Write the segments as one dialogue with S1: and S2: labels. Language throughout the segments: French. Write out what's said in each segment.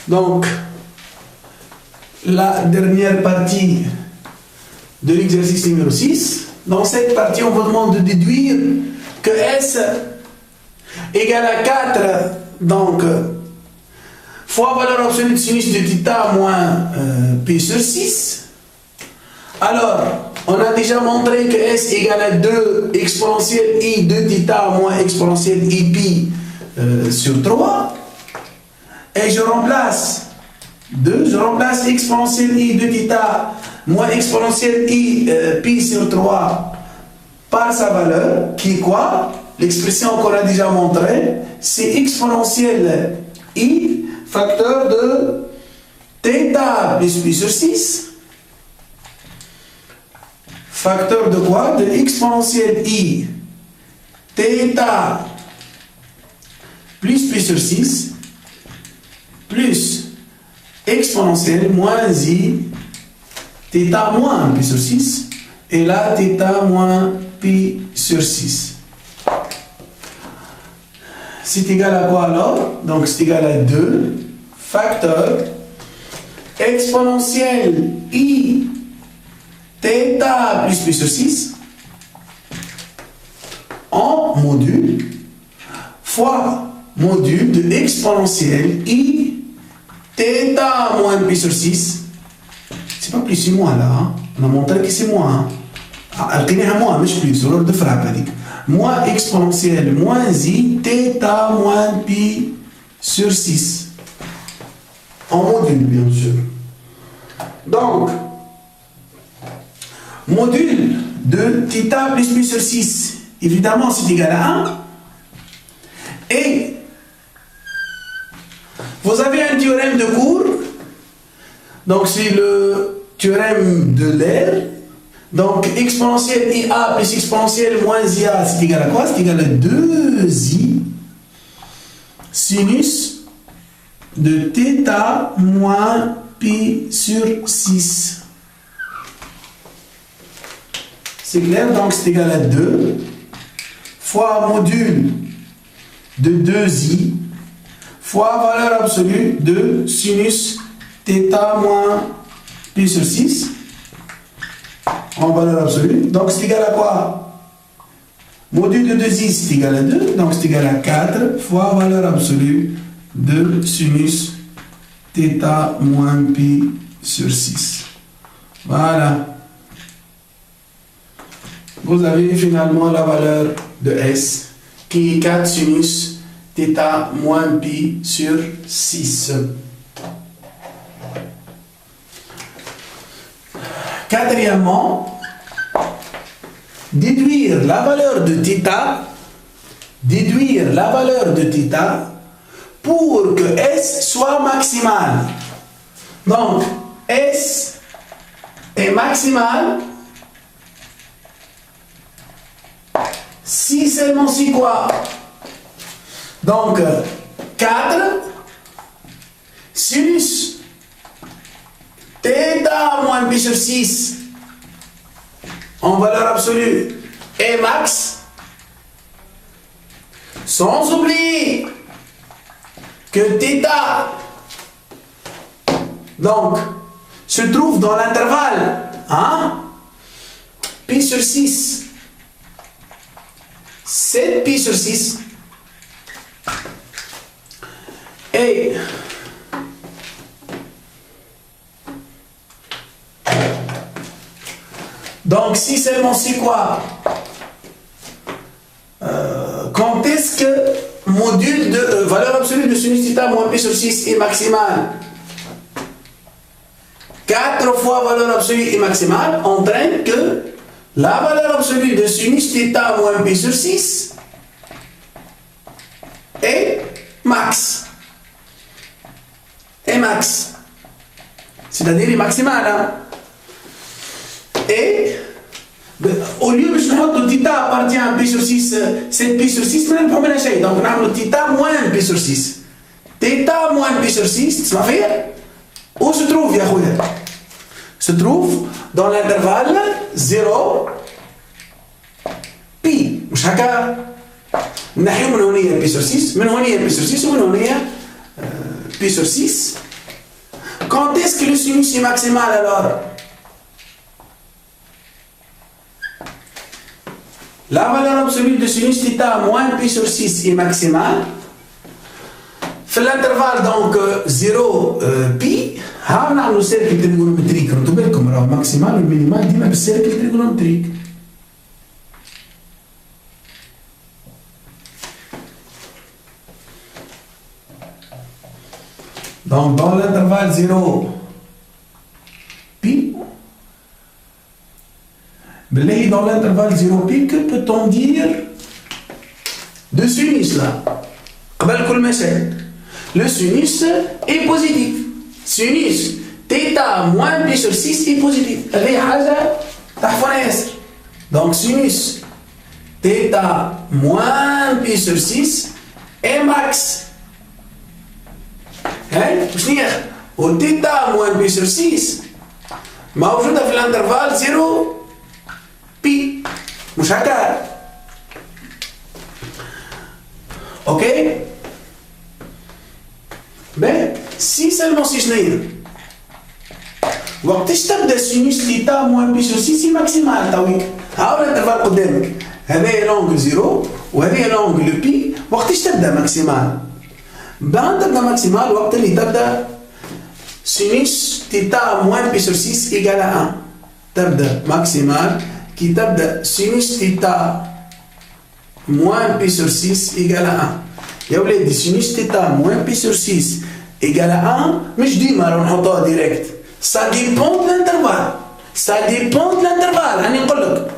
S1: Donc, la dernière partie de l'exercice numéro 6. Dans cette partie, on vous demande de déduire que S égale à 4, donc, fois valeur absolue de sinus de θ moins P sur 6. Alors, on a déjà montré que S égale à 2 exponentielle I de θ moins exponentielle I pi sur 3. Et je remplace exponentielle I de θ moins exponentielle I pi sur 3 par sa valeur, qui est quoi? L'expression qu'on a déjà montrée, c'est exponentielle I facteur de θ plus pi sur 6. Facteur de quoi? De exponentielle I θ plus pi sur 6 plus exponentielle moins I θ moins pi sur 6 et là θ moins pi sur 6. C'est égal à quoi alors? Donc c'est égal à 2 facteur exponentielle I θ plus pi sur 6 en module fois module de exponentielle I θ moins pi sur 6. C'est pas plus, c'est moins là. Hein? On a montré que c'est moins. Alquinez moins, mais je plus, sur l'ordre de frappe. Moins exponentielle moins I θ moins pi sur 6. En module, bien sûr. Donc, module de θ plus pi sur 6, évidemment, c'est égal à 1. Et vous avez un théorème de cours. Donc, c'est le théorème de l'air. Donc, exponentielle IA plus exponentielle moins IA, c'est égal à quoi? C'est égal à 2I sinus de θ moins pi sur 6. C'est clair? Donc, c'est égal à 2 fois module de 2I fois valeur absolue de sinus θ moins pi sur 6 en valeur absolue. Donc c'est égal à quoi? Module de 2i c'est égal à 2, donc c'est égal à 4 fois valeur absolue de sinus θ moins pi sur 6. Voilà. Vous avez finalement la valeur de S qui est 4 sinus θ moins pi sur 6. Quatrièmement, déduire la valeur de θ pour que S soit maximal. Donc, S est maximal si seulement si quoi? Donc, 4 sinus θ moins pi sur 6 en valeur absolue et max, sans oublier que θ donc se trouve dans l'intervalle pi sur 6, 7 pi sur 6 et donc si seulement si quoi? Quand est-ce que module de valeur absolue de sinus θ moins pi sur 6 est maximal? 4 fois valeur absolue est maximale entraîne que la valeur absolue de sinus θ moins pi sur 6 est max. C'est-à-dire est maximale. Hein? Et au lieu de نحط θ appartient à pi sur 6, 7 pi sur 6 ما نفهم منها شيء. Donc نعمل θ moins pi sur 6. θ moins pi sur 6 تسمع فيا؟ Où se trouve يا خويا؟ Se trouve dans l'intervalle 0 pi. مش هكا؟ نحيو من هنا pi sur 6 من هنا pi sur 6 ومن هنا pi sur 6 Quand est-ce que le sinus est maximal alors? La valeur absolue de sinus θ moins pi sur 6 est maximale. في l'intervalle donc 0 pi ها نعملوا سيركل تريغونومتريك. ردوا بالكم راهو ماكسيمال والمينيمال ديما بالسيركل تريغونومتريك. Donc dans l'intervalle 0 pi, dans l'intervalle 0 pi, que peut-on dire de sinus là? Le sinus est positif. Sinus θ moins pi sur 6 est positif. Donc sinus θ moins pi sur 6 est max. شنو هي؟ والتيتا موان بي سور 6 موجودة في الانترفال 0 بي مش هكا؟ اوكي؟ باهي سي سالمون سي شنو هي؟ وقتاش تبدا سينوس تيتا موان بي سور 6 ماكسيمال تويك هاو الانترفال قدامك هذايا لونغ 0 وهذايا لونغ لو بي وقتاش تبدا ماكسيمال؟ بعد تبدا ماكسيمال وقت اللي تبدا سينوس تيتا موان بي سور 6 ايكال 1 تبدا ماكسيمال كي تبدا سينوس تيتا موان بي سور 6 ايكال 1 يا ولادي سينوس تيتا موان بي سور 6 ايكال 1 مش ديما راهو نحطوها ديريكت سا ديبون دو لانترفال سا ديبون دو لانترفال راني نقول لك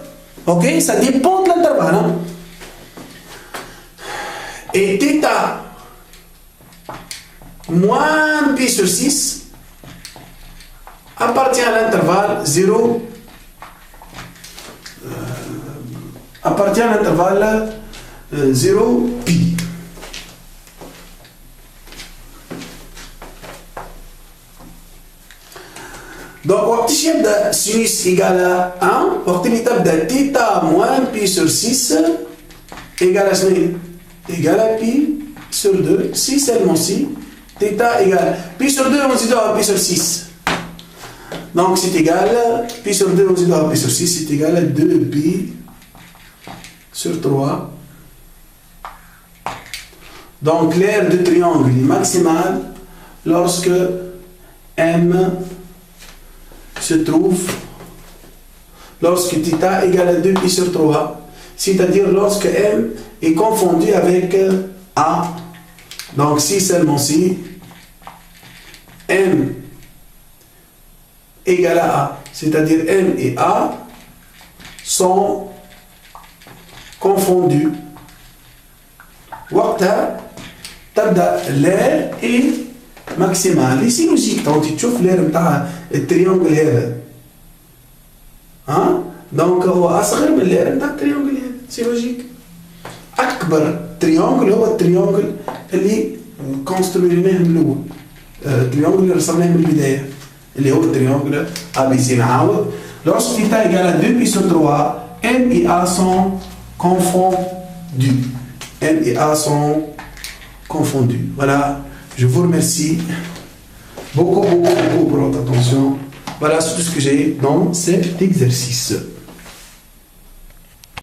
S1: اوكي سا ديبون دو لانترفال اي تيتا moins pi sur 6 appartient à l'intervalle 0 appartient à l'intervalle 0 pi. Donc وقت يبدا sinus égale à 1 وقت اللي تبدا θ moins pi sur 6 égale à شنو؟ égale à pi sur 2 si seulement si θ égale pi sur 2 on se doit à pi sur 6. Donc c'est égal, pi sur 2 on se doit à pi sur 6, c'est égal à 2 pi sur 3. Donc l'aire de triangle est maximale lorsque M se trouve, lorsque θ égale à 2 pi sur 3, c'est-à-dire lorsque M est confondu avec A. Donc si seulement si M égale à A, c'est-à-dire M et A sont confondus. وقتها تبدا l'aire est maximale. Ici logique donc تشوف l'aire نتاع التريانجل هذا ها دونك هو اصغر من l'aire نتاع التريانجل هذا سي لوجيك. اكبر تريانجل هو التريانجل اللي كونسترويناه من الاول التريانجل اللي رسمناه من البدايه اللي هو التريانجل A B C. نعاود lorsque θ égale à 2 pi sur 3 M et A sont confondus. M et A sont confondus. Voilà, je vous remercie beaucoup pour votre attention. Voilà, c'est tout ce que j'ai dans cet exercice.